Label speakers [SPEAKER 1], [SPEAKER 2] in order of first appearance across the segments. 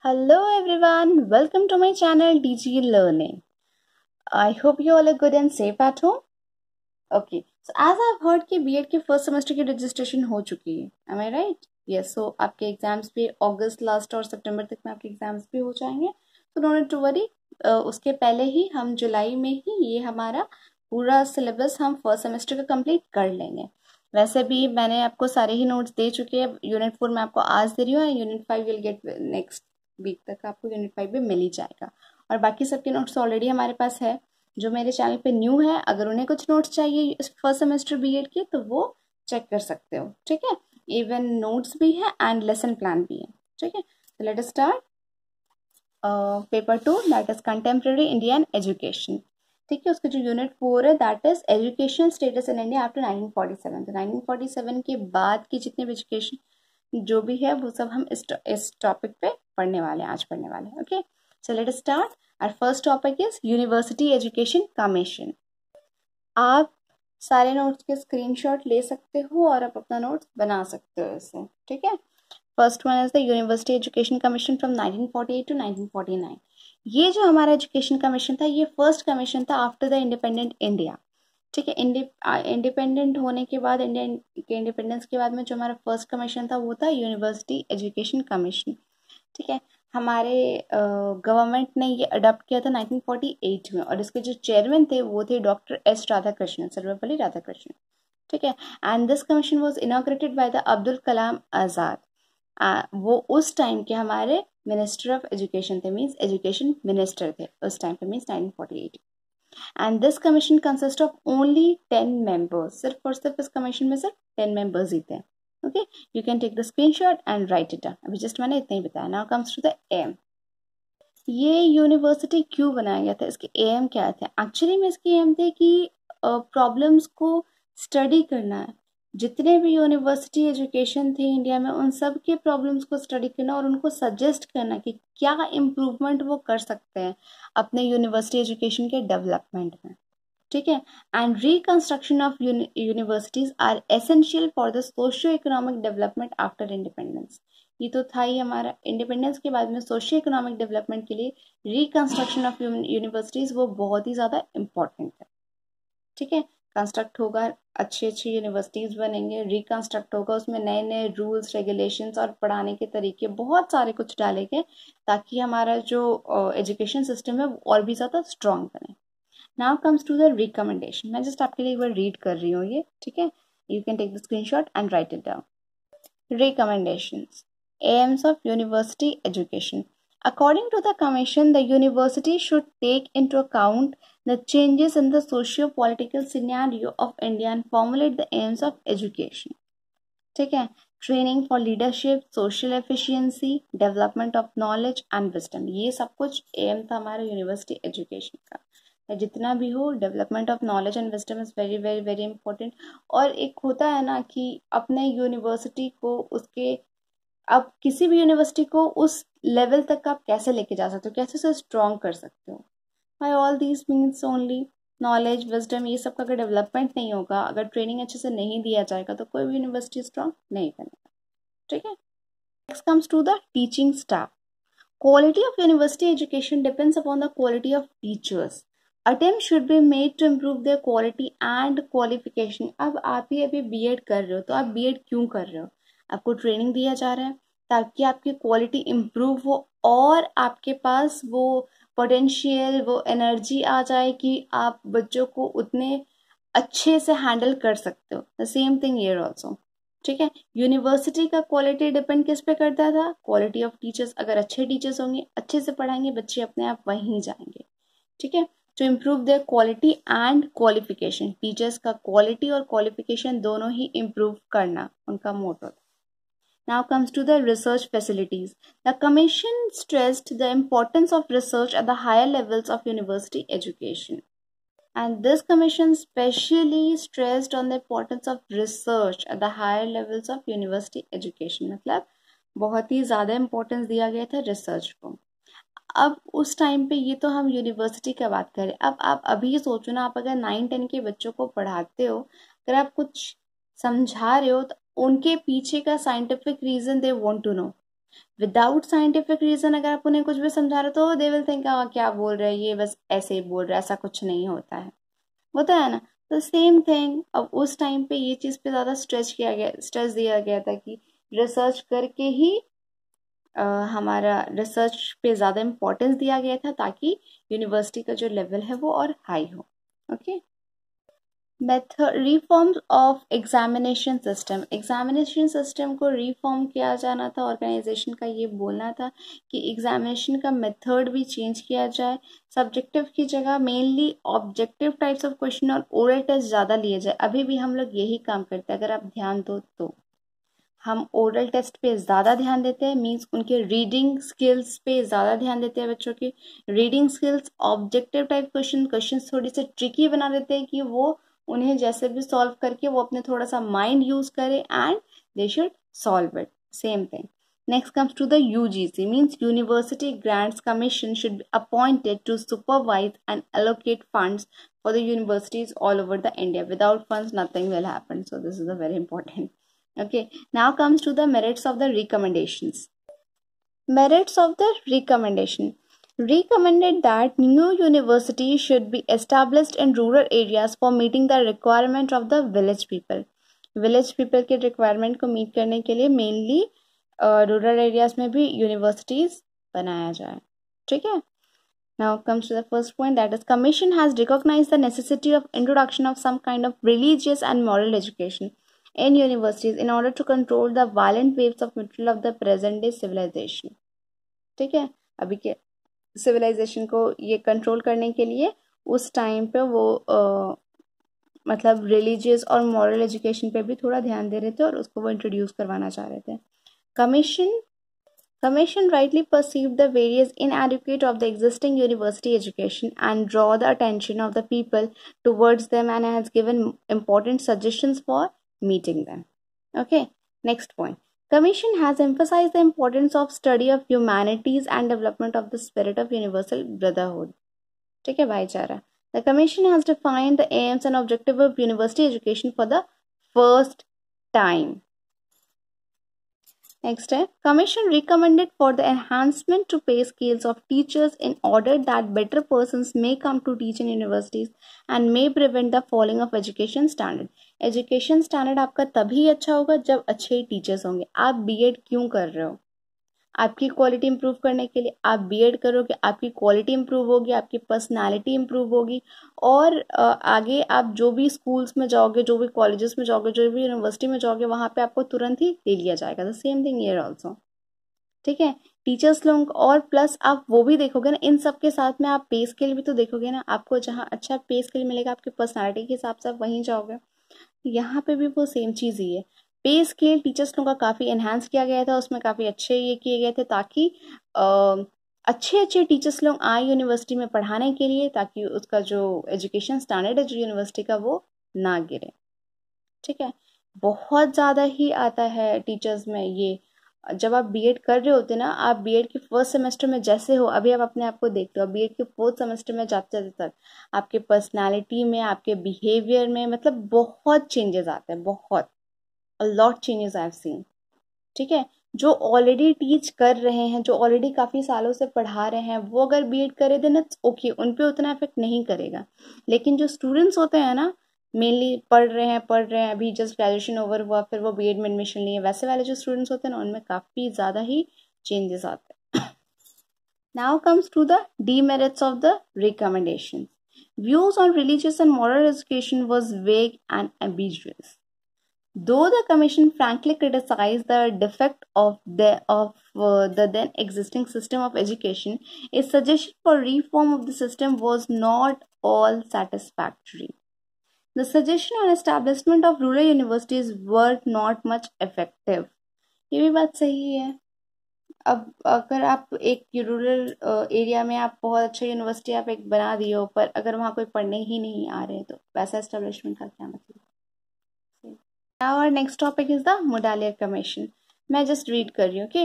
[SPEAKER 1] Hello everyone, welcome to my channel DG Learning. I hope you all are good and safe at home. Okay, so as I've heard कि BEd के first semester की registration हो चुकी है, am I right? Yes, so आपके exams भी अगस्त last और सितंबर तक में आपके एग्जाम्स भी हो जाएंगे, तो डोंट नीड टू वरी। उसके पहले ही हम जुलाई में ही ये हमारा पूरा सिलेबस हम फर्स्ट सेमेस्टर का कंप्लीट कर लेंगे। वैसे भी मैंने आपको सारे ही नोट्स दे चुके हैं। यूनिट 4 मैं आपको आज दे रही हूँ, unit 5 will get next week तक आपको यूनिट 5 भी मिल ही जाएगा। और बाकी सबके नोट्स ऑलरेडी हमारे पास है। जो मेरे चैनल पे न्यू है, अगर उन्हें कुछ नोट्स चाहिए फर्स्ट सेमेस्टर बीएड के, तो वो चेक कर सकते हो, ठीक है। इवन नोट्स भी है एंड लेसन प्लान भी है, ठीक है। तो let us start paper 2, that is contemporary Indian education, ठीक है। उसका जो यूनिट 4 है that is education status in India after 1947। तो 1947 के बाद की जितने भी एजुकेशन जो भी है वो सब हम इस टॉपिक पे पढ़ने वाले हैं, आज पढ़ने वाले हैं। Okay, so let us start. Our first topic is university education commission. आप सारे नोट्स के स्क्रीनशॉट ले सकते हो और आप अपना नोट्स बना सकते हो इससे, ठीक है। First one is the university education commission from 1948 to 1949। ये जो हमारा एजुकेशन कमीशन था, ये फर्स्ट कमीशन था आफ्टर द इंडिपेंडेंट इंडिया, ठीक है। इंडिपेंडेंट होने के बाद, इंडियन के इंडिपेंडेंस के बाद में जो हमारा फर्स्ट कमीशन था वो था यूनिवर्सिटी एजुकेशन कमीशन, ठीक है। हमारे गवर्नमेंट ने ये अडॉप्ट किया था 1948 में, और इसके जो चेयरमैन थे वो थे डॉक्टर एस राधाकृष्णन, सर्वपल्ली राधाकृष्णन, ठीक है। And this commission was inaugurated by the Abdul Kalam Azad. वो उस टाइम के हमारे मिनिस्टर ऑफ एजुकेशन थे, मीन्स एजुकेशन मिनिस्टर थे उस टाइम पे, means 1948। And this commission consist of only 10 members. सिर्फ और सिर्फ इस कमीशन में सिर्फ 10 मेंबर्स ही थे। Okay, you can take the screenshot and write it down. अभी जस्ट मैंने इतना ही बताया। Now comes to the aim. ये यूनिवर्सिटी क्यों बनाया गया था, इसके एम क्या थे? एक्चुअली में इसके एम थे कि प्रॉब्लम्स को स्टडी करना है। जितने भी यूनिवर्सिटी एजुकेशन थे इंडिया में, उन सब के प्रॉब्लम्स को स्टडी करना और उनको सजेस्ट करना कि क्या इम्प्रूवमेंट वो कर सकते हैं अपने यूनिवर्सिटी एजुकेशन के डेवलपमेंट में, ठीक है। And reconstruction of universities are essential for the socio economic development after independence. ये तो था ही हमारा इंडिपेंडेंस के बाद में सोशियो इकोनॉमिक डेवलपमेंट के लिए रिकंस्ट्रक्शन ऑफ यूनिवर्सिटीज वो बहुत ही ज़्यादा इम्पॉर्टेंट है, ठीक है। कंस्ट्रक्ट होगा, अच्छी अच्छी यूनिवर्सिटीज़ बनेंगे, रिकंस्ट्रक्ट होगा, उसमें नए नए रूल्स रेगुलेशंस और पढ़ाने के तरीके बहुत सारे कुछ डालेंगे, ताकि हमारा जो एजुकेशन सिस्टम है वो और भी ज़्यादा स्ट्रॉन्ग बने। Now comes to the recommendation. मैं जस्ट आपके लिए एक बार रीड कर रही हूँ ये, ठीक है। You can take the screenshot and write it down. Recommendations. Aims of university education. According to the Commission, the university should take into account the changes in the socio-political scenario of India and formulate the aims of education. ठीक है। Training for leadership, social efficiency, development of knowledge and wisdom, ये सब कुछ M था हमारे university education का। जितना भी हो, development of knowledge and wisdom is very very very important. और एक होता है ना कि अपने यूनिवर्सिटी को उसके, अब किसी भी यूनिवर्सिटी को उस लेवल तक आप कैसे लेके जा सकते हो, कैसे उसे स्ट्रॉन्ग कर सकते हो। By all these means only knowledge, wisdom, ये सब का अगर डेवलपमेंट नहीं होगा, अगर ट्रेनिंग अच्छे से नहीं दिया जाएगा, तो कोई भी यूनिवर्सिटी स्ट्रॉन्ग नहीं बनेगा, ठीक है। Next comes to the teaching staff. Quality of university education depends upon the quality of teachers. Attempts should be made to improve their quality and qualification. अब आप ही अभी बीएड कर रहे हो, तो आप बीएड क्यों कर रहे हो? आपको ट्रेनिंग दिया जा रहा है ताकि आपकी क्वालिटी इम्प्रूव हो और आपके पास वो पोटेंशियल, वो एनर्जी आ जाए कि आप बच्चों को उतने अच्छे से हैंडल कर सकते हो। The same thing here also, ठीक है। यूनिवर्सिटी का क्वालिटी डिपेंड किस पे करता था? Quality of teachers. अगर अच्छे टीचर्स होंगे, अच्छे से पढ़ाएंगे, बच्चे अपने आप वहीं जाएंगे, ठीक है। To improve their quality and qualification, teachers का क्वालिटी और क्वालिफिकेशन दोनों ही इम्प्रूव करना उनका मोटो था। Now comes to the research facilities. The commission stressed the importance of research at the higher levels of university education. And this commission specially stressed on the importance of research at the higher levels of university education. मतलब बहुत ही ज़्यादा importance दिया गया था research को। अब उस time पे, ये तो हम यूनिवर्सिटी का बात करें, अब आप अभी सोचो ना, आप अगर 9-10 के बच्चों को पढ़ाते हो, अगर आप कुछ समझा रहे हो, तो उनके पीछे का scientific reason they want to know. Without scientific reason अगर आप उन्हें कुछ भी समझा रहे हो तो दे विल थिंक क्या बोल रहे हैं ये, बस ऐसे ही बोल रहे हैं, ऐसा कुछ नहीं होता है ना। तो सेम थिंग अब उस टाइम पे ये चीज़ पे ज़्यादा स्ट्रेस दिया गया था कि रिसर्च करके ही हमारा रिसर्च पे ज़्यादा इम्पोर्टेंस दिया गया था ताकि यूनिवर्सिटी का जो लेवल है वो और हाई हो। Okay, method reform of examination system को रिफॉर्म किया जाना था। ऑर्गेनाइजेशन का ये बोलना था कि एग्जामिनेशन का मेथड भी चेंज किया जाए, सब्जेक्टिव की जगह mainly objective types of question और ओरल टेस्ट ज़्यादा लिए जाए। अभी भी हम लोग यही काम करते हैं, अगर आप ध्यान दो तो हम ओरल टेस्ट पे ज़्यादा ध्यान देते हैं, मीन्स उनके रीडिंग स्किल्स पे ज़्यादा ध्यान देते हैं। बच्चों की reading skills, objective type question थोड़ी से ट्रिकी बना देते हैं कि वो उन्हें जैसे भी सॉल्व करके वो अपने थोड़ा सा माइंड यूज करे and they should solve it. Same thing next comes to the UGC, means university grants commission should be appointed to supervise and allocate funds for the universities all over the India. Without funds nothing will happen, so this is a very important. Okay, now comes to the merits of the recommendations. Merits of the recommendation. Recommended that new universities should be established in rural areas for meeting the requirement of the village people. Village people के requirement को meet करने के लिए mainly rural areas में भी universities बनाया जाए। ठीक है? Now comes to the first point, that is commission has recognized the necessity of introduction of some kind of religious and moral education in universities in order to control the violent waves of material of the present day civilization. ठीक है, अभी के civilisation को ये control करने के लिए उस टाइम पे वो मतलब रिलीजियस और मॉरल एजुकेशन पे भी थोड़ा ध्यान दे रहे थे और उसको वो इंट्रोड्यूस करवाना चाह रहे थे। Commission rightly perceived the various inadequate of the existing university education and draw the attention of the people towards them and has given important suggestions for meeting them. Okay, next point. Commission has emphasized the importance of study of humanities and development of the spirit of universal brotherhood. ठीक है भाईचारा. The Commission has defined the aims and objective of university education for the first time. Next है, Commission recommended for the enhancement to pay scales of teachers in order that better persons may come to teach in universities and may prevent the falling of education standard. Education standard आपका तभी अच्छा होगा जब अच्छे teachers होंगे। आप BEd क्यों कर रहे हो? आपकी क्वालिटी इंप्रूव करने के लिए आप बीएड करोगे, आपकी क्वालिटी इंप्रूव होगी, आपकी पर्सनालिटी इंप्रूव होगी और आगे आप जो भी स्कूल्स में जाओगे, जो भी कॉलेजेस में जाओगे, जो भी यूनिवर्सिटी में जाओगे, वहाँ पे आपको तुरंत ही ले लिया जाएगा। The same thing here also. ठीक है, टीचर्स लोग और प्लस आप वो भी देखोगे ना, इन सब के साथ में आप पे स्केल भी तो देखोगे ना। आपको जहाँ अच्छा पे स्केल मिलेगा आपकी पर्सनालिटी के हिसाब से आप वहीं जाओगे। यहाँ पे भी वो सेम चीज़ ही है। पे स्केल टीचर्स लोगों का काफ़ी एनहांस किया गया था, उसमें काफ़ी अच्छे ये किए गए थे ताकि अच्छे अच्छे टीचर्स लोग आए यूनिवर्सिटी में पढ़ाने के लिए, ताकि उसका जो एजुकेशन स्टैंडर्ड है जो यूनिवर्सिटी का वो ना गिरे। ठीक है, बहुत ज़्यादा ही आता है टीचर्स में ये। जब आप बीएड कर रहे होते ना, आप बीएड के फर्स्ट सेमेस्टर में जैसे हो, अभी आप अपने आप को देखते हो, बीएड के फोर्थ सेमेस्टर में जाते जाते तक आपके पर्सनालिटी में, आपके बिहेवियर में मतलब बहुत चेंजेस आते हैं, बहुत a lot changes I've seen. ठीक है, जो ऑलरेडी टीच कर रहे हैं, जो ऑलरेडी काफ़ी सालों से पढ़ा रहे हैं, वो अगर बीएड करे देन इट्स ओके, उन पे उतना इफेक्ट नहीं करेगा। लेकिन जो स्टूडेंट्स होते हैं ना, मेनली पढ़ रहे हैं, अभी जस्ट ग्रेजुएशन ओवर हुआ, फिर वो बीएड में एडमिशन लिए, वैसे वाले जो स्टूडेंट्स होते हैं ना, उनमें काफ़ी ज़्यादा ही चेंजेस आते हैं। Now comes to the demerits of the recommendations. Views on religious and moral education was vague and ambiguous. Though the Commission frankly criticized the defect of the then existing system of education, its suggestion for reform of the system was not all satisfactory. The suggestion on establishment of rural universities were not much effective. ये भी बात सही है। अब अगर आप एक rural area में आप बहुत अच्छा यूनिवर्सिटी आप एक बना दिए हो, पर अगर वहाँ कोई पढ़ने ही नहीं आ रहे तो वैसा एस्टेब्लिशमेंट का क्या मतलब। Now our next topic is the Mudaliar Commission. मैं just read कर रही हूँ, okay?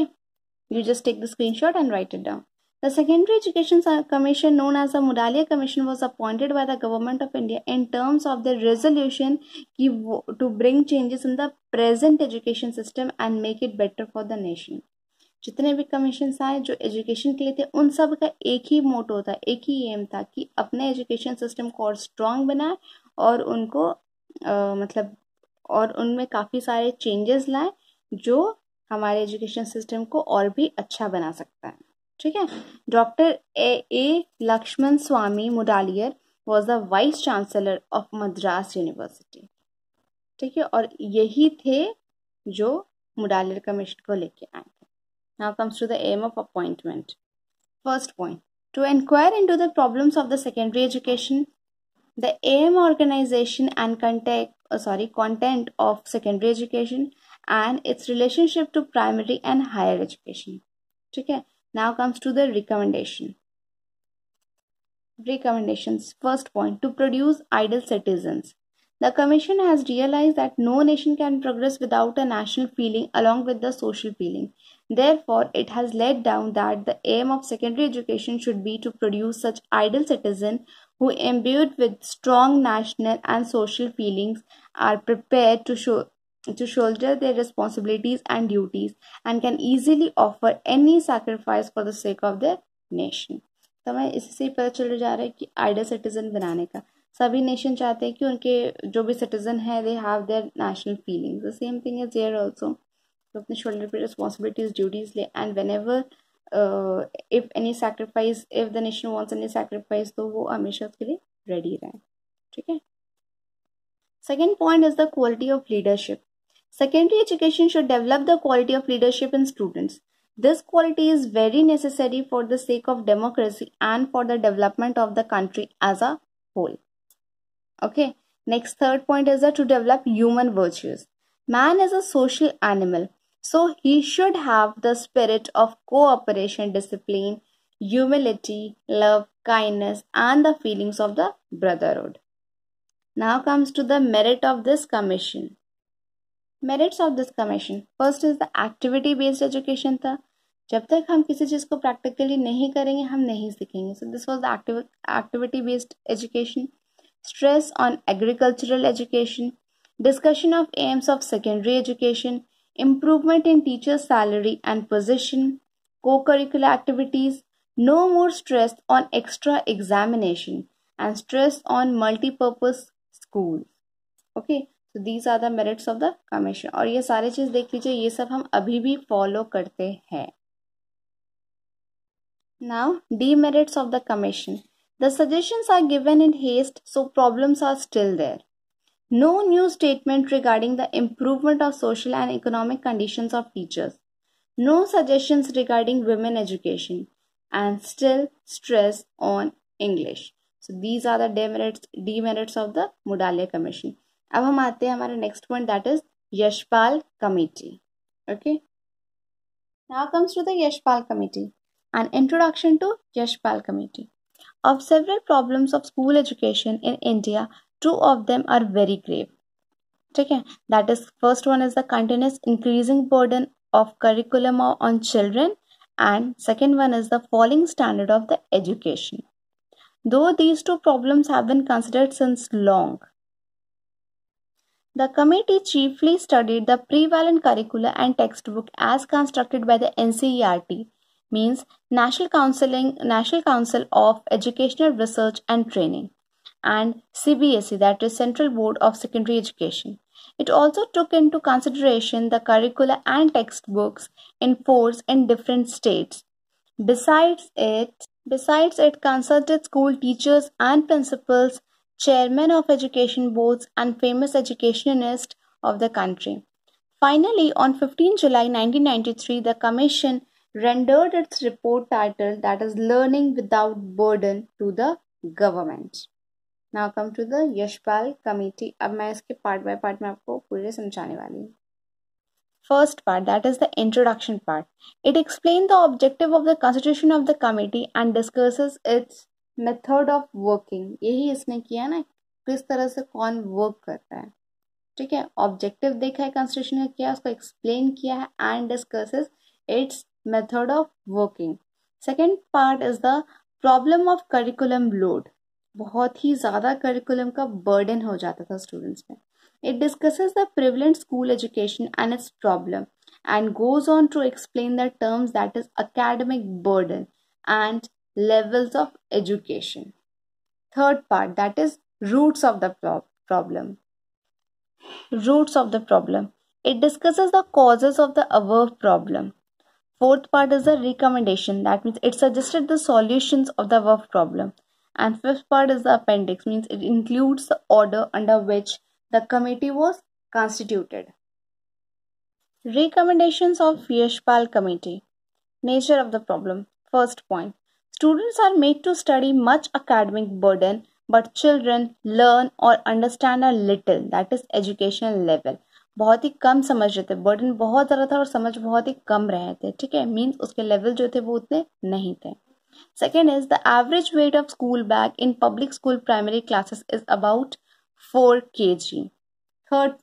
[SPEAKER 1] You just take the screenshot and write it down. The Secondary Education Commission, known as the Mudaliar Commission, was appointed by the Government of India in terms of the resolution to bring changes in the present education system and make it better for the nation. जितने भी commission आए जो education के लिए थे, उन सब का एक ही मोटो था, एक ही एम था कि अपने एजुकेशन सिस्टम को और स्ट्रॉन्ग बनाए और उनको मतलब और उनमें काफ़ी सारे चेंजेस लाए जो हमारे एजुकेशन सिस्टम को और भी अच्छा बना सकता है। ठीक है। Doctor A Lakshmanaswami Mudaliar was the vice chancellor of Madras university. ठीक है, और यही थे जो मुडालियर कमीशन को लेके आए थे। Now comes to the aim of appointment. First point, to inquire into the problems of the secondary education, the aim, organization and content of secondary education and its relationship to primary and higher education. Okay, now comes to the recommendations. First point, to produce ideal citizens. The Commission has realized that no nation can progress without a national feeling along with the social feeling. Therefore, it has laid down that the aim of secondary education should be to produce such ideal citizens who, imbued with strong national and social feelings, are prepared to shoulder their responsibilities and duties and can easily offer any sacrifice for the sake of their nation. तो हमें इससे ही पता चल जा रहा है कि ideal citizen बनाने का सभी नेशन चाहते हैं कि उनके जो भी सिटीजन है they have their national feelings. The same thing is there also, तो अपने शोल्डर पे रिस्पॉन्सिबिलिटीज ड्यूटीज ले and whenever if any sacrifice, if the nation wants any sacrifice, तो वो हमेशा उसके लिए रेडी रहे। ठीक है। Second point is the quality of leadership. Secondary education should develop the quality of leadership in students. This quality is very necessary for the sake of democracy and for the development of the country as a whole. Okay, next third point is that to develop human virtues. Man is a social animal, so he should have the spirit of cooperation, discipline, humility, love, kindness, and the feelings of the brotherhood. Now comes to the merit of this commission. Merits of this commission. First is the activity based education था. जब तक हम किसी चीज़ को practically नहीं करेंगे हम नहीं सीखेंगे. So this was the activity based education. Stress on agricultural education. Discussion of aims of secondary education. Improvement in teachers' salary and position. Co-curricular activities. No more stress on extra examination and stress on multi-purpose schools. Okay. तो these are the merits of the commission. और ये सारे चीज देख लीजिए, ये सब हम अभी भी फॉलो करते हैं. Now demerits of the commission. The suggestions are given in haste, so problems are still there. No new statement regarding the improvement of social and economic conditions of teachers. No suggestions regarding women education and still stress on English. So these are the demerits of the Mudaliar commission. अब हम आते हैं हमारे next point, that is Yashpal committee. Okay, now comes to the Yashpal committee. N introduction to Yashpal committee. Of several problems of school education in India, two of them are very grave. ठीक है, that is first one is the continuous increasing burden of curriculum on children and second one is the falling standard of the education. Though these two problems have been considered since long, the committee chiefly studied the prevalent curricula and textbook as constructed by the NCERT, means National Council of Educational Research and Training, and CBSE, that is Central Board of Secondary Education. It also took into consideration the curricula and textbooks in force in different states. Besides it consulted school teachers and principals, chairmen of education boards, and famous educationists of the country. Finally, on 15 July 1993, the Commission rendered its report titled, that is Learning Without Burden, to the government. Now come to the Yashpal committee. अब मैं इसके part by part में आपको पूरे समझाने वाली हूँ. First part, that is the introduction part. It explains the objective of the constitution of the committee and discusses its method of working. यही इसने किया ना, किस तरह से कौन वर्क करता है. ठीक है, ऑब्जेक्टिव देखा है कॉन्स्टिट्यूशन का, किया उसको एक्सप्लेन किया है and discusses it's method of working. Second part is the problem of curriculum load. बहुत ही ज़्यादा करिकुलम का बर्डन हो जाता था स्टूडेंट्स में. It discusses the prevalent school education and its problem and goes on to explain the terms that is academic burden and levels of education. Third part, that is roots of the problem. Roots of the problem. It discusses the causes of the above problem. Fourth part is the recommendation. That means it suggested the solutions of the above problem. And fifth part is the appendix. Means it includes the order under which the committee was constituted. Recommendations of Yashpal Committee. Nature of the problem. First point. Students are made to study much academic burden, but children learn or understand a little. That is educational level. बहुत ही कम समझ रहे थे, burden बहुत ज़्यादा था और समझ बहुत ही कम रहे थे. ठीक है, मीन्स उसके लेवल जो थे वो उतने नहीं थे. Second is the average weight of school bag in public school primary classes is about 4 kg. Third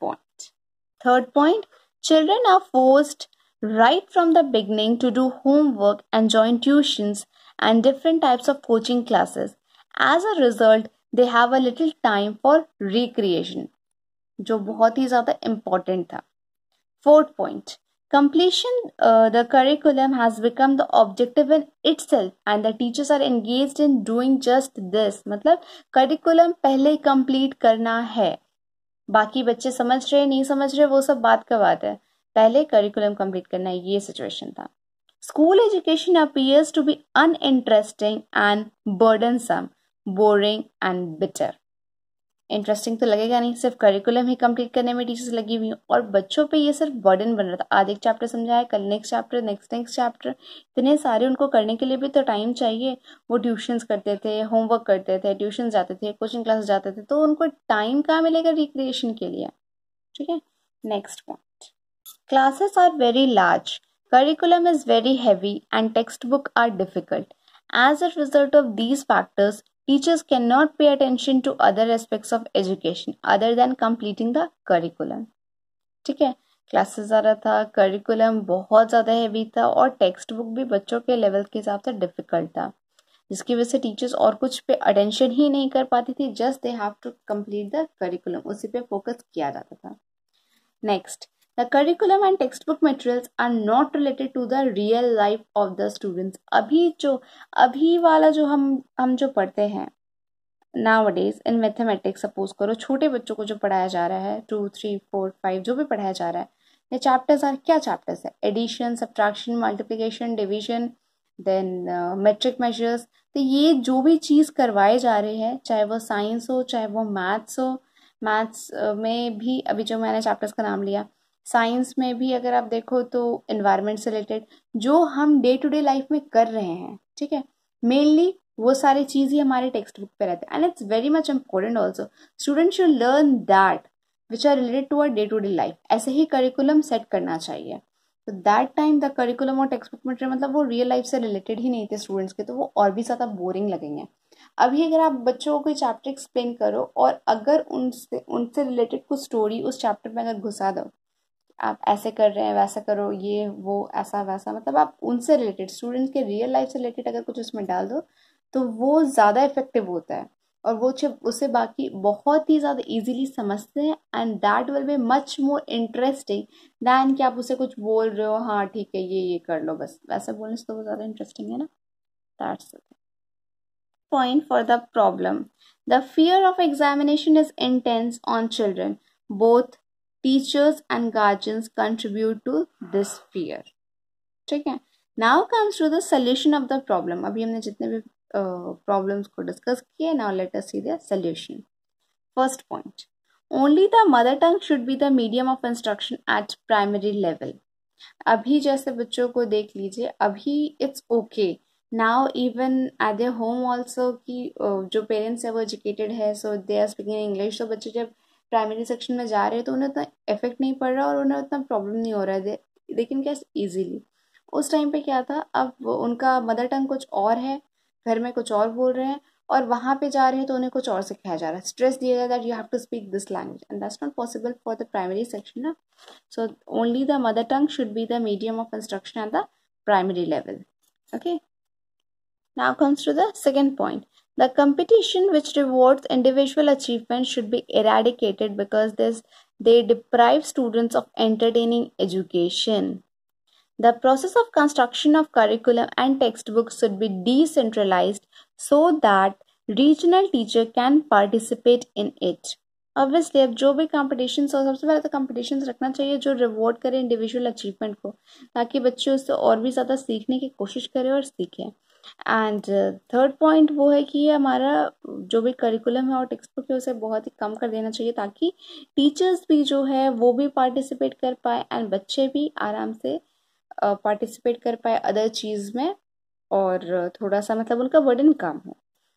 [SPEAKER 1] point, children are forced right from the beginning to do homework and join tuitions and different types of coaching classes. As a result, they have a little time for recreation, जो बहुत ही ज़्यादा important था. Fourth point, completion the curriculum has become the objective in itself and the teachers are engaged in doing just this. मतलब curriculum पहले ही complete करना है, बाकी बच्चे समझ रहे नहीं समझ रहे वो सब बात का बात है, पहले curriculum complete करना है, ये situation था. School education appears to be uninteresting and burdensome, boring and bitter. Interesting तो लगेगा नहीं, सिर्फ करिकुलम ही कंप्लीट करने में टीचर्स लगी हुई और बच्चों पे ये सिर्फ बर्डन बन रहा था. आज एक चैप्टर समझाया, कल नेक्स्ट चैप्टर, नेक्स्ट चैप्टर, इतने सारे उनको करने के लिए भी तो टाइम चाहिए. वो ट्यूशंस करते थे, होमवर्क करते थे, ट्यूशन जाते थे, कोचिंग क्लास जाते थे, तो उनको टाइम कहाँ मिलेगा रिक्रिएशन के लिए. ठीक है, next point, classes are very large, curriculum is very heavy and textbook are difficult. As a result of these factors, teachers cannot pay attention to other aspects of education other than completing the curriculum. ठीक है, classes ज़्यादा था, curriculum बहुत ज़्यादा heavy था और text book भी बच्चों के लेवल के हिसाब से डिफिकल्ट था, जिसकी वजह से टीचर्स और कुछ पे अटेंशन ही नहीं कर पाती थी. Just they have to complete the curriculum, उसी पे फोकस किया जाता था. Next, the curriculum and textbook materials are not related to the real life of the students. अभी वाला जो हम जो पढ़ते हैं nowadays in mathematics, सपोज करो छोटे बच्चों को जो पढ़ाया जा रहा है 2, 3, 4, 5 जो भी पढ़ाया जा रहा है, ये चैप्टर्स आर क्या चैप्टर्स है, addition, subtraction, multiplication, division, then metric measures. तो ये जो भी चीज़ करवाए जा रहे हैं, चाहे वो साइंस हो चाहे वो मैथ्स हो, मैथ्स में भी अभी जो मैंने चैप्टर्स का नाम लिया, साइंस में भी अगर आप देखो तो एनवायरनमेंट से रिलेटेड जो हम डे टू डे लाइफ में कर रहे हैं, ठीक है, मेनली वो सारी चीज़ ही हमारे टेक्स्ट बुक पे रहते हैं. And it's very much important also, student should learn that which are related to our day to day life. ऐसे ही करिकुलम सेट करना चाहिए. तो दैट टाइम द करिकुलम और टेक्स्ट बुक मटेरियल मतलब वो रियल लाइफ से रिलेटेड ही नहीं थे स्टूडेंट्स के, तो वो और भी ज़्यादा बोरिंग लगेंगे. अभी अगर आप बच्चों को कोई चैप्टर एक्सप्लेन करो और अगर उनसे रिलेटेड कुछ स्टोरी उस चैप्टर में अगर घुसा दो, आप ऐसे कर रहे हैं वैसा करो, ये वो ऐसा वैसा, मतलब आप उनसे रिलेटेड स्टूडेंट्स के रियल लाइफ से रिलेटेड अगर कुछ उसमें डाल दो तो वो ज़्यादा इफेक्टिव होता है और वो उसे बाकी बहुत ही ज़्यादा इजीली समझते हैं. And that will be much more interesting than कि आप उसे कुछ बोल रहे हो, हाँ ठीक है ये कर लो, बस वैसे बोलने से तो वो ज़्यादा इंटरेस्टिंग है ना. That's the point for the problem. The fear of examination is intense on children. Both teachers and guardians contribute to this fear. ठीक है, now comes to the solution of the problem. अभी हमने जितने भी problems को discuss किए, now let us see the solution. First point, only the mother tongue should be the medium of instruction at primary level. अभी जैसे बच्चों को देख लीजिए, अभी it's okay now even at their home also कि जो पेरेंट्स है वो एजुकेटेड है, सो दे आर स्पीकिंग इंग्लिश. तो बच्चे जब प्राइमरी सेक्शन में जा रहे हैं तो उन्हें उतना इफेक्ट नहीं पड़ रहा और उन्हें उतना प्रॉब्लम नहीं हो रहा है, दे कैन कैच ईजीली. उस टाइम पे क्या था, अब उनका मदर टंग कुछ और है, घर में कुछ और बोल रहे हैं और वहाँ पे जा रहे हैं तो उन्हें कुछ और सिखाया जा रहा है, स्ट्रेस दिया जा रहा है that you have to speak this language and that's not possible for the primary section ना. So only the mother tongue should be the medium of instruction at the primary level. Okay, now comes to the second point. The competition which rewards individual achievement should be eradicated because they deprive students of entertaining education. The process of construction of curriculum and textbooks should be decentralized so that regional teacher can participate in it. Obviously अब जो भी competitions हो सबसे पहले तो competitions रखना चाहिए जो रिवॉर्ड करे इंडिविजुअल अचीवमेंट को, ताकि बच्चे उससे और भी ज़्यादा सीखने की कोशिश करें और सीखें. एंड थर्ड पॉइंट वो है कि हमारा जो भी करिकुलम है और टेक्स्ट बुक है उसे बहुत ही कम कर देना चाहिए, ताकि टीचर्स भी जो है वो भी पार्टिसिपेट कर पाए एंड बच्चे भी आराम से पार्टिसिपेट कर पाए अदर चीज़ में, और थोड़ा सा मतलब उनका बर्डन कम हो.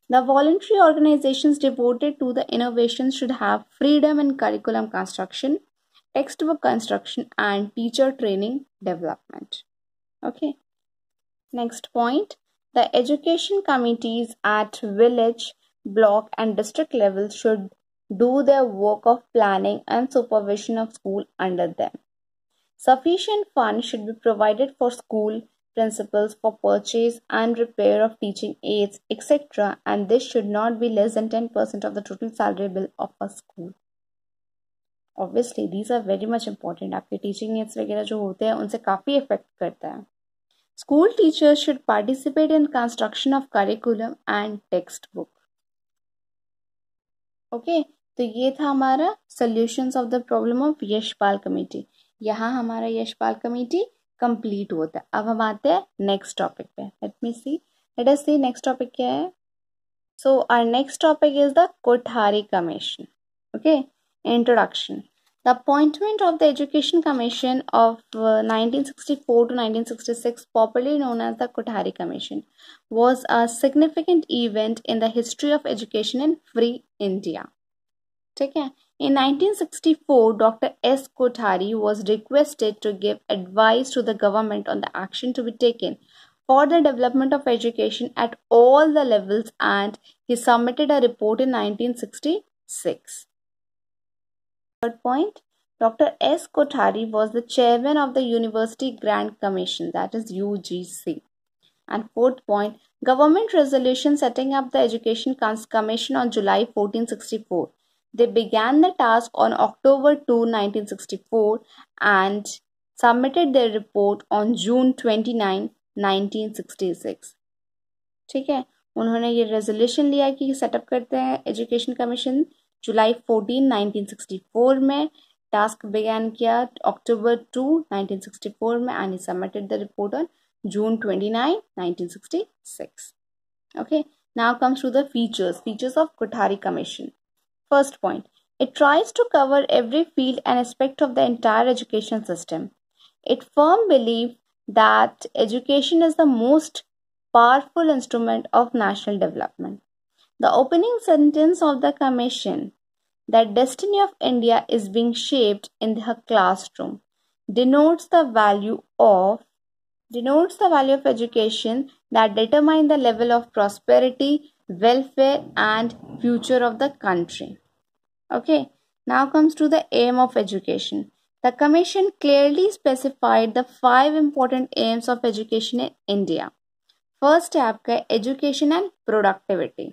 [SPEAKER 1] The voluntary organizations devoted to the innovation should have freedom in curriculum construction, textbook construction, and teacher training development. Okay. Next point. The education committees at village, block, and district level should do their work of planning and supervision of school under them. Sufficient funds should be provided for school principals for purchase and repair of teaching aids, etc. And this should not be less than 10% of the total salary bill of a school. Obviously, these are very much important. आपके teaching aids वगैरह जो होते हैं उनसे काफ़ी effect करता है. School teachers should participate in construction of curriculum and textbook. Okay, तो ये था हमारा solutions of the problem of Yashpal committee. यहाँ हमारा यशपाल कमेटी कंप्लीट होता है. अब हम आते हैं नेक्स्ट टॉपिक पे. Let us see next topic क्या है. So our next topic is the Kothari commission. Okay, introduction. The appointment of the education commission of 1964 to 1966, popularly known as the Kothari Commission, was a significant event in the history of education in free India. ठीक है. In 1964, Dr. S. Kothari was requested to give advice to the government on the action to be taken for the development of education at all the levels, and he submitted a report in 1966. Third point, Dr. S. Kothari was the chairman of the University Grant Commission, that is UGC. And fourth point, government resolution setting up the Education Commission on July 1464. They began the task on October 2, 1964 and submitted their report on June 29, 1966. ठीक है, उन्होंने ये resolution लिया कि setup करते हैं education commission जुलाई 14, 1964 में. Task began किया October 2, 1964 में and he submitted the report on June 29, 1966. Okay, now comes to the features of Kothari Commission. First point, it tries to cover every field and aspect of the entire education system. It firm belief that education is the most powerful instrument of national development. The opening sentence of the commission, that destiny of India is being shaped in the classroom, denotes the value of education that determine the level of prosperity, welfare, and future of the country. Okay, now comes to the aim of education. The commission clearly specified the 5 important aims of education in India. First है आपका education and productivity.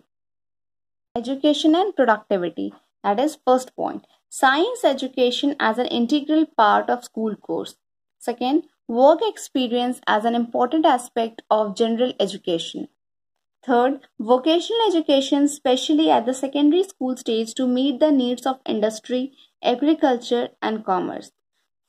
[SPEAKER 1] Education and productivity, that is first point. Science education as an integral part of school course. Second, work experience as an important aspect of general education. Third, vocational education, especially at the secondary school stage, to meet the needs of industry, agriculture, and commerce.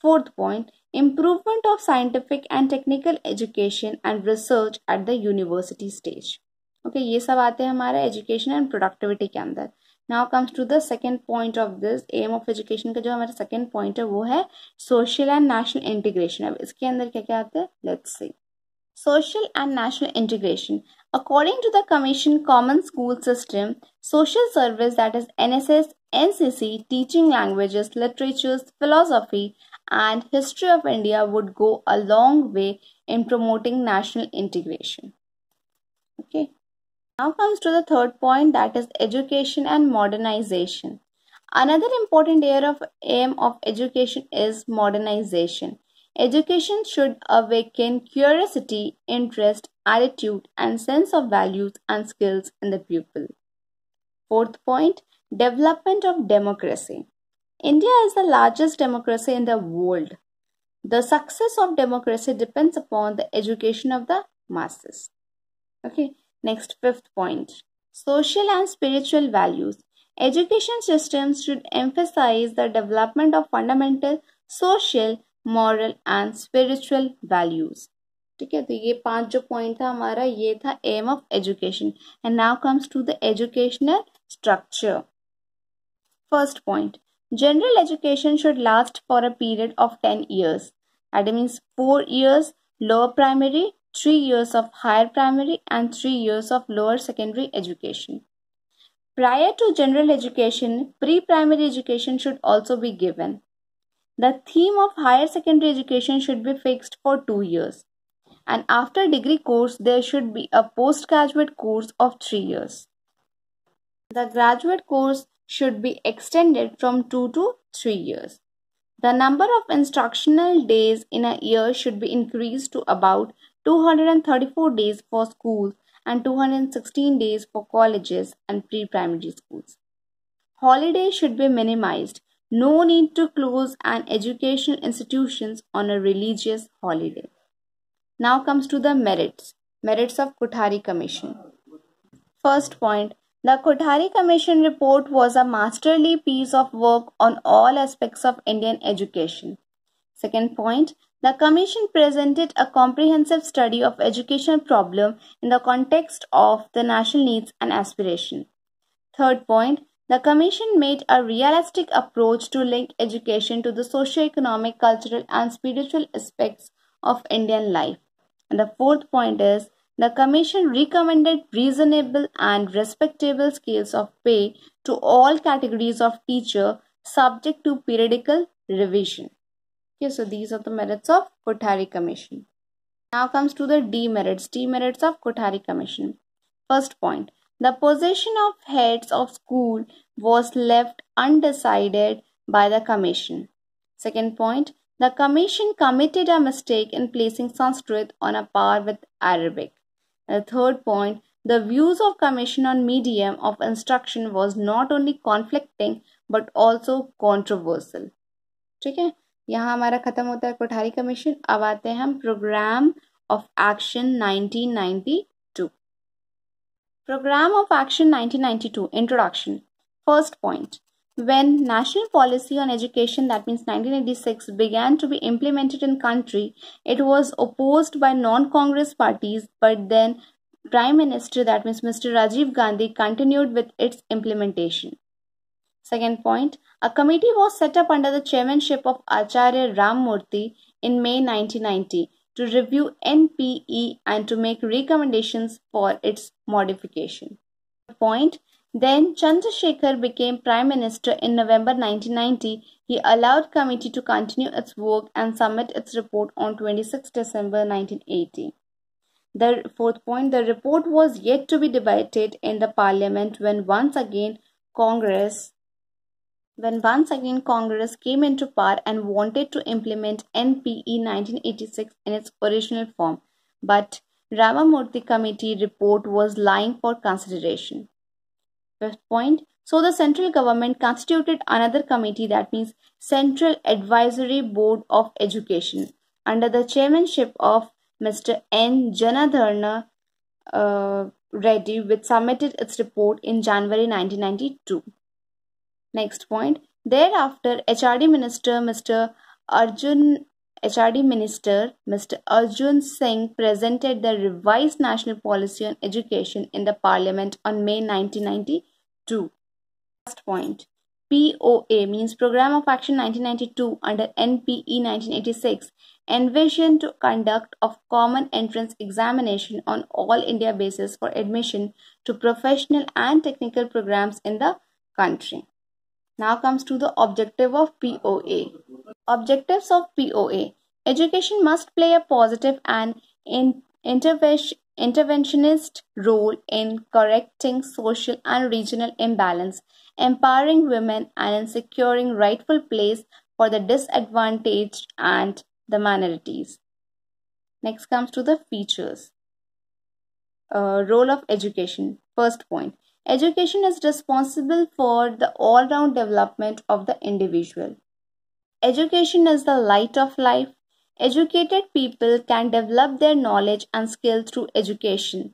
[SPEAKER 1] Fourth point, improvement of scientific and technical education and research at the university stage. Okay, ये सब आते हैं हमारे education and productivity के अंदर. Now comes to the second point of this aim of education का जो हमारा second point है वो है social and national integration. अब इसके अंदर क्या क्या आता है? Let's see. Social and national integration. According to the Commission Common School System, social service, that is NSS, NCC, teaching languages, literatures, philosophy, and history of India would go a long way in promoting national integration. Okay. Now comes to the third point, that is education and modernization. Another important aim of education is modernization. Education should awaken curiosity, interest, attitude, and sense of values and skills in the pupil. Fourth point, development of democracy. India is the largest democracy in the world. The success of democracy depends upon the education of the masses. Okay, next, fifth point. Social and spiritual values. Education systems should emphasize the development of fundamental social, moral and spiritual values. ठीक है, तो ये 5 जो point था हमारा, ये था aim of education. And now comes to the educational structure. First point, general education should last for a period of 10 years. That means 4 years lower primary, 3 years of higher primary and 3 years of lower secondary education. Prior to general education, pre-primary education should also be given. The theme of higher secondary education should be fixed for 2 years. And after degree course, there should be a postgraduate course of 3 years. The graduate course should be extended from 2 to 3 years. The number of instructional days in a year should be increased to about 234 days for schools and 216 days for colleges and pre-primary schools. Holidays should be minimized. No need to close an educational institutions on a religious holiday. Now comes to the merits. Merits of Kothari Commission. First point, the Kothari Commission report was a masterly piece of work on all aspects of Indian education. Second point, the Commission presented a comprehensive study of educational problem in the context of the national needs and aspiration. Third point, the Commission made a realistic approach to link education to the socio-economic, cultural and spiritual aspects of Indian life. And the fourth point is, the Commission recommended reasonable and respectable scales of pay to all categories of teacher subject to periodical revision. Okay, so these are the merits of Kothari Commission. Now comes to the demerits. Demerits of Kothari Commission. First point, the position of heads of school was left undecided by the Commission. Second point, the Commission committed a mistake in placing Sanskrit on a par with Arabic. And the third point, the views of Commission on medium of instruction was not only conflicting but also controversial. ठीक है, यहाँ हमारा खत्म होता है Kothari commission. अब आते हैं हम programme of action 1992. Program of Action 1992. Introduction. First point. When national policy on education, that means 1986, began to be implemented in country, it was opposed by non-Congress parties, but then Prime Minister, that means Mr. Rajiv Gandhi, continued with its implementation. Second point, a committee was set up under the chairmanship of Acharya Ram Murthy in May 1990 to review NPE and to make recommendations for its modification. Point, then Chandrasekhar became Prime Minister in November 1990. He allowed committee to continue its work and submit its report on 26 December 1980. The fourth point, the report was yet to be debated in the parliament when once again Congress came into power and wanted to implement NPE 1986 in its original form, but Ramamurthy Committee report was lying for consideration. Fifth point, so the central government constituted another committee, that means Central Advisory Board of Education, under the chairmanship of Mr. N. Janadharna Reddy, which submitted its report in January 1992. Next point, thereafter HRD Minister Mr. Arjun Singh presented the revised national policy on education in the parliament on May 1992. Last point, POA means Program of Action 1992 under NPE 1986 envisioned to conduct of common entrance examination on all India basis for admission to professional and technical programs in the country. Now comes to the objective of POA. Objectives of POA. Education must play a positive and interventionist role in correcting social and regional imbalance, empowering women and in securing rightful place for the disadvantaged and the minorities. Next comes to the features. Role of education. First point. Education is responsible for the all-round development of the individual. Education is the light of life. Educated people can develop their knowledge and skill through education.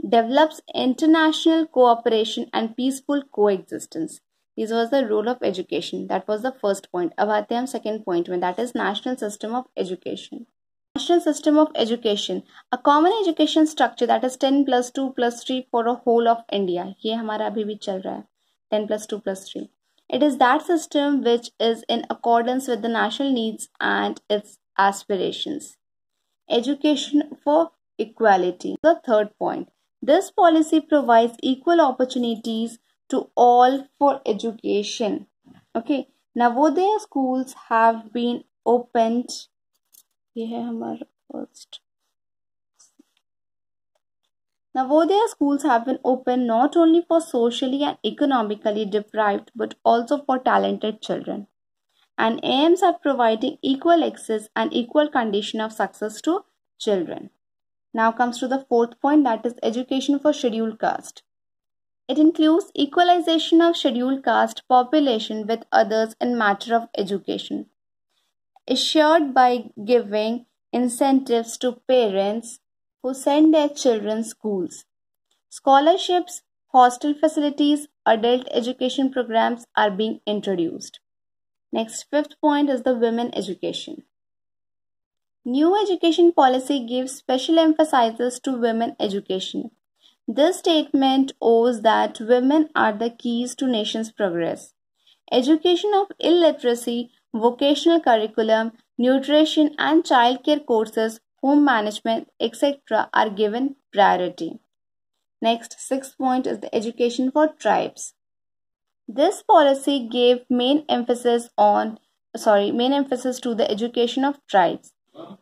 [SPEAKER 1] Develops international cooperation and peaceful coexistence. This was the role of education. That was the first point. अब आते हैं हम second point में, that is national system of education. National system of education, a common education structure that is 10 plus 2 plus 3 for a whole of India. ये हमारा अभी भी चल रहा है, 10 plus 2 plus 3. It is that system which is in accordance with the national needs and its aspirations. Education for equality. The third point. This policy provides equal opportunities to all for education. Okay. Navodaya schools have been opened. ये है हमारा first. Navodaya schools have been opened not only for socially and economically deprived but also for talented children, and aims at providing equal access and equal condition of success to children. Now comes to the fourth point, that is education for scheduled caste. It includes equalization of scheduled caste population with others in matter of education, assured by giving incentives to parents who send their children to schools. Scholarships, hostel facilities, adult education programs are being introduced. Next, fifth point is the women education. New education policy gives special emphasis to women education. This statement owes that women are the keys to nation's progress. Education of illiteracy, vocational curriculum, nutrition and childcare courses, home management, etc. are given priority. Next, sixth point is the education for tribes. This policy gave main emphasis to the education of tribes.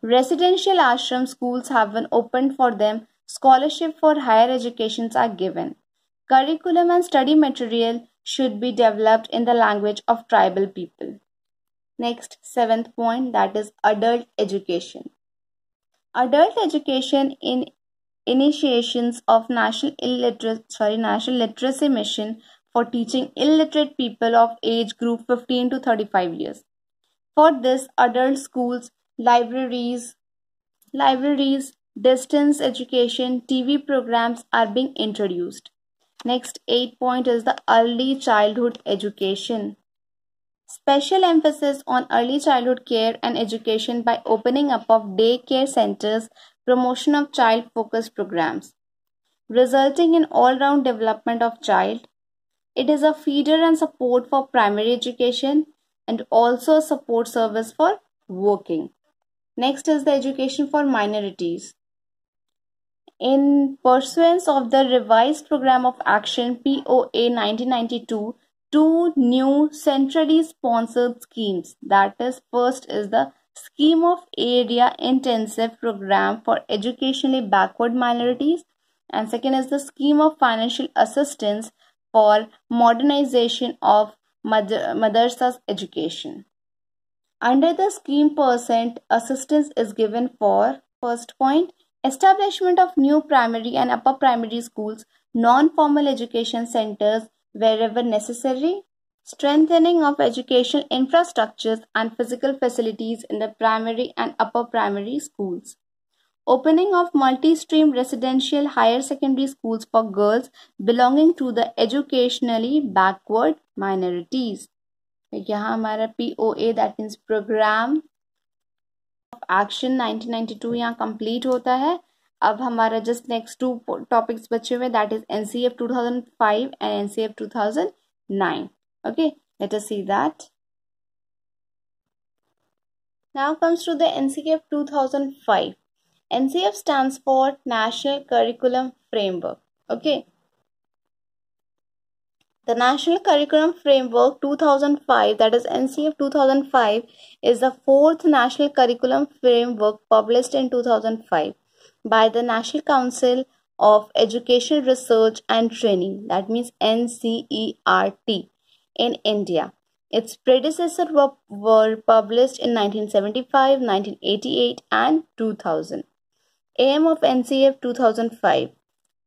[SPEAKER 1] Residential ashram schools have been opened for them. Scholarship for higher educations are given. Curriculum and study material should be developed in the language of tribal people. Next, seventh point, that is adult education. Adult education in initiations of national literacy mission for teaching illiterate people of age group 15 to 35 years. For this, adult schools, libraries, distance education, TV programs are being introduced. Next, 8th point is the early childhood education. Special emphasis on early childhood care and education by opening up of daycare centers, promotion of child-focused programs, resulting in all-round development of child. It is a feeder and support for primary education and also a support service for working. Next is the education for minorities. In pursuance of the revised program of action POA 1992, two new centrally sponsored schemes, that is, first is the scheme of area intensive program for educationally backward minorities, and second is the scheme of financial assistance for modernization of madrasas education. Under the scheme, percent assistance is given for, first point, establishment of new primary and upper primary schools, non-formal education centers wherever necessary, strengthening of educational infrastructures and physical facilities in the primary and upper primary schools, opening of multi-stream residential higher secondary schools for girls belonging to the educationally backward minorities. यहाँ हमारा POA that means Program of Action 1992 यहाँ complete होता है. अब हमारा just next two topics बचे हुए, that is NCF 2005 and NCF 2009. Okay, let us see that. Now comes to the NCF 2005. NCF stands for National Curriculum Framework. Okay. The National Curriculum Framework 2005, that is NCF 2005, is the fourth National Curriculum Framework published in 2005 by the National Council of Educational Research and Training, that means NCERT, in India. Its predecessors were published in 1975, 1988 and 2000. Aim of NCF 2005.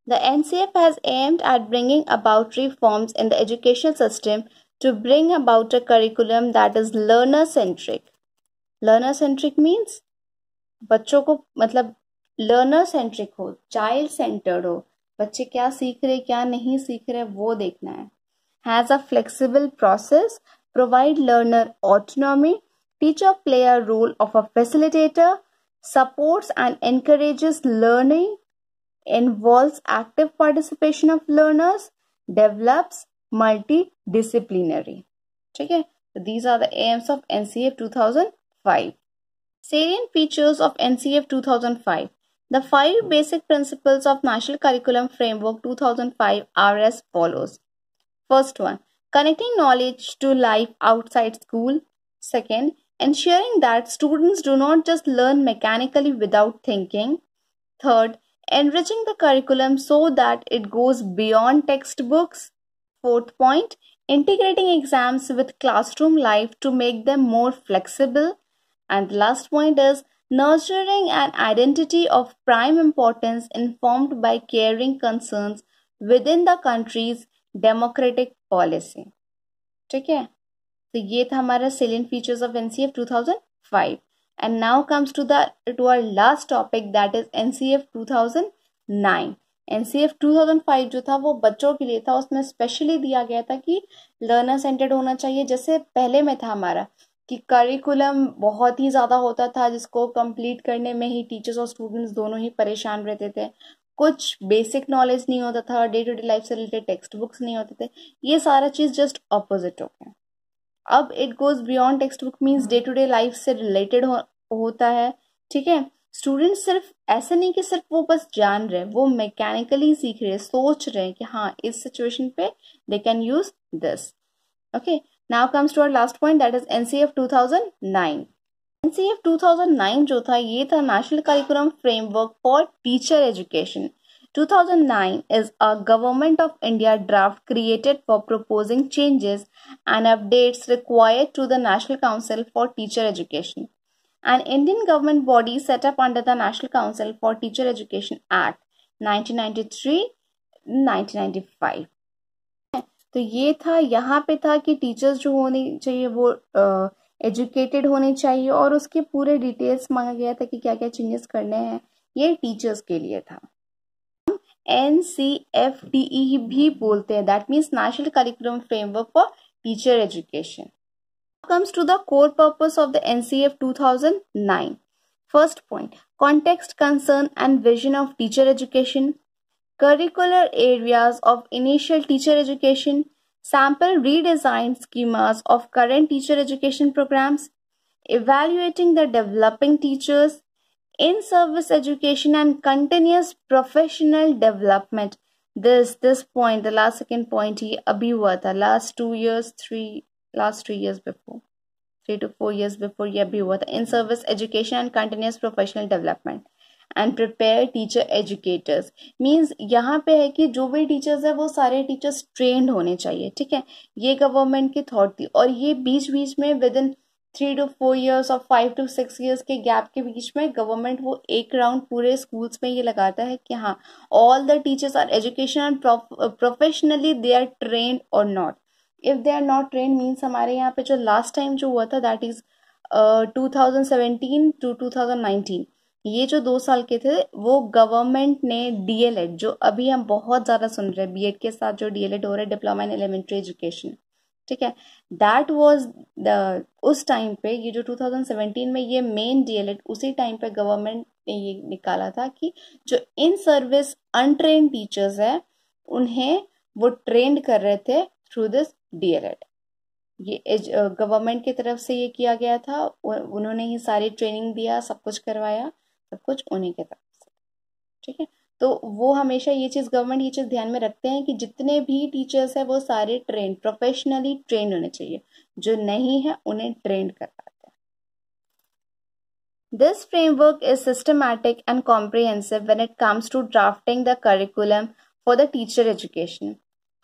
[SPEAKER 1] The NCF has aimed at bringing about reforms in the education system to bring about a curriculum that is learner-centric. Learner-centric means बच्चों को मतलब learner centric हो, child centred हो, बच्चे क्या सीख रहे क्या नहीं सीख रहे वो देखना है. Has a flexible process, provide learner autonomy, teacher play a role of a facilitator, supports and encourages learning, involves active participation of learners, develops multidisciplinary. ठीक है, so these are the aims of NCF 2005. Salient features of NCF 2005. The 5 basic principles of National Curriculum Framework 2005 are as follows. First one, connecting knowledge to life outside school. Second, ensuring that students do not just learn mechanically without thinking. Third, enriching the curriculum so that it goes beyond textbooks. Fourth point, integrating exams with classroom life to make them more flexible. And the last point is nurturing an identity of prime importance informed by caring concerns within the country's democratic policy. ठीक है, तो ये था हमारा salient features of NCF 2005. And now comes to our last topic, that is NCF 2009. NCF 2005 जो था वो बच्चों के लिए था. उसमें स्पेशली दिया गया था कि लर्नर सेंटर्ड होना चाहिए. जैसे पहले में था हमारा कि करिकुलम बहुत ही ज़्यादा होता था जिसको कंप्लीट करने में ही टीचर्स और स्टूडेंट्स दोनों ही परेशान रहते थे. कुछ बेसिक नॉलेज नहीं होता था, डे टू डे लाइफ से रिलेटेड टेक्स्ट बुक्स नहीं होते थे. ये सारा चीज़ जस्ट ऑपोजिट हो गया. अब it goes beyond text book means day to day life से रिलेटेड होता है. ठीक है, स्टूडेंट्स सिर्फ ऐसा नहीं कि सिर्फ वो बस जान रहे, वो मैकेनिकली सीख रहे, सोच रहे हैं कि हाँ इस सिचुएशन पे they can use this. Okay, now comes to our last point, that is NCF 2009. NCF 2009 जो था ये था national curriculum framework for teacher education. 2009 is a Government of India draft created for proposing changes and updates required to the National Council for Teacher Education, an Indian government body set up under the National Council for Teacher Education Act 1993-1995. तो ये था, यहाँ पे था कि teachers जो होने चाहिए वो एजुकेटेड होने चाहिए और उसके पूरे डिटेल्स मांगा गया था कि क्या क्या चेंजेस करने हैं. ये टीचर्स के लिए था. NCFTE भी बोलते हैं, that means national curriculum framework for teacher education. Comes to the core purpose of the NCF 2009. First point, context, concern and vision of teacher education, curricular areas of initial teacher education, sample redesigned schemas of current teacher education programs, evaluating the developing teachers, in-service education and continuous professional development. This point, the last second point ही अभी हुआ था last 3 years before, 3 to 4 years before ये अभी हुआ था. In-service education and continuous professional development and prepare teacher educators means यहाँ पे है कि जो भी टीचर्स है वो सारे टीचर्स ट्रेंड होने चाहिए. ठीक है, ये गवर्नमेंट की थॉट थी और ये बीच बीच में विद इन 3 to 4 years और 5 to 6 years के गैप के बीच में गवर्नमेंट वो एक राउंड पूरे स्कूल्स में ये लगाता है कि हाँ all the teachers are education and professionally they are trained और not. If they are not trained means हमारे यहाँ पे जो लास्ट टाइम जो हुआ था दैट इज 2017 to 2019, ये जो 2 साल के थे वो गवर्नमेंट ने DLED, जो अभी हम बहुत ज़्यादा सुन रहे हैं BEd के साथ जो DLED हो रहा है, डिप्लोमा इन एलिमेंट्री एजुकेशन. ठीक है, दैट वाज द उस टाइम पे ये जो 2017 में ये मेन DLED उसी टाइम पे गवर्नमेंट ने ये निकाला था कि जो इन सर्विस अनट्रेन्ड टीचर्स है उन्हें वो ट्रेंड कर रहे थे थ्रू दिस DLED. ये गवर्नमेंट की तरफ से ये किया गया था, उन्होंने ही सारी ट्रेनिंग दिया, सब कुछ करवाया, सब कुछ उन्हीं के तरफ से. ठीक है, तो वो हमेशा ये चीज़ गवर्नमेंट ये चीज़ ध्यान में रखते हैं कि जितने भी टीचर्स हैं वो सारे ट्रेंड प्रोफेशनली ट्रेंड होने चाहिए, जो नहीं है उन्हें ट्रेंड करवाते हैं. This framework is systematic and comprehensive when it comes to drafting the curriculum for the teacher education.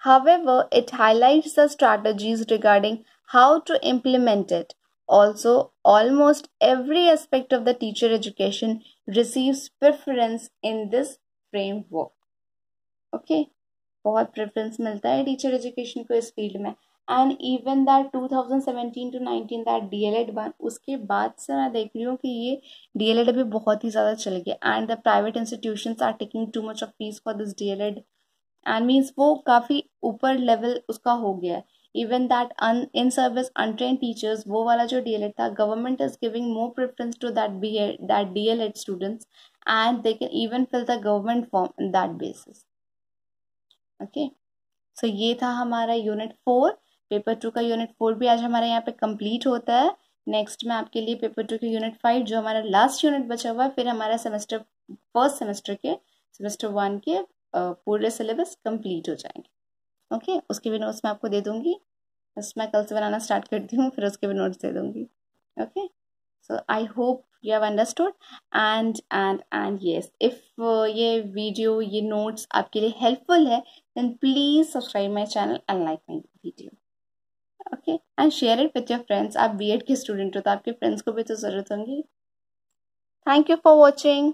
[SPEAKER 1] However, it highlights the strategies regarding how to implement it. Also, almost every aspect of the teacher education receives preference in this framework. Okay, बहुत preference मिलता है teacher education को इस field में. And even that 2017 to 19 that DLED बन, उसके बाद से मैं देख रही हूँ कि ये DLED अभी बहुत ही ज़्यादा चल गया and the private institutions are taking too much of fees for this DLED and means वो काफ़ी ऊपर लेवल उसका हो गया है. Even that in service untrained teachers, वो वाला जो DLED था, government is giving more preference to that DLED students and they can even fill the government form in that basis. Okay, so ये था हमारा यूनिट 4. पेपर 2 का unit 4 भी आज हमारे यहाँ पे कंप्लीट होता है. नेक्स्ट में आपके लिए पेपर 2 के यूनिट 5 जो हमारा लास्ट यूनिट बचा हुआ है, फिर हमारा फर्स्ट सेमेस्टर के सेमेस्टर 1 के पूरे सिलेबस कंप्लीट हो जाएंगे. ओके, उसके भी नोट्स मैं आपको दे दूंगी. बस मैं कल से बनाना स्टार्ट करती हूँ, फिर उसके भी नोट्स दे दूंगी. Okay, so I hope you have understood and yes, if ये वीडियो, ये नोट्स आपके लिए हेल्पफुल है, then please subscribe my channel and like my video. Okay, and share it with your friends. आप B.Ed के student हो तो आपके फ्रेंड्स को भी तो ज़रूरत होंगी. Thank you for watching.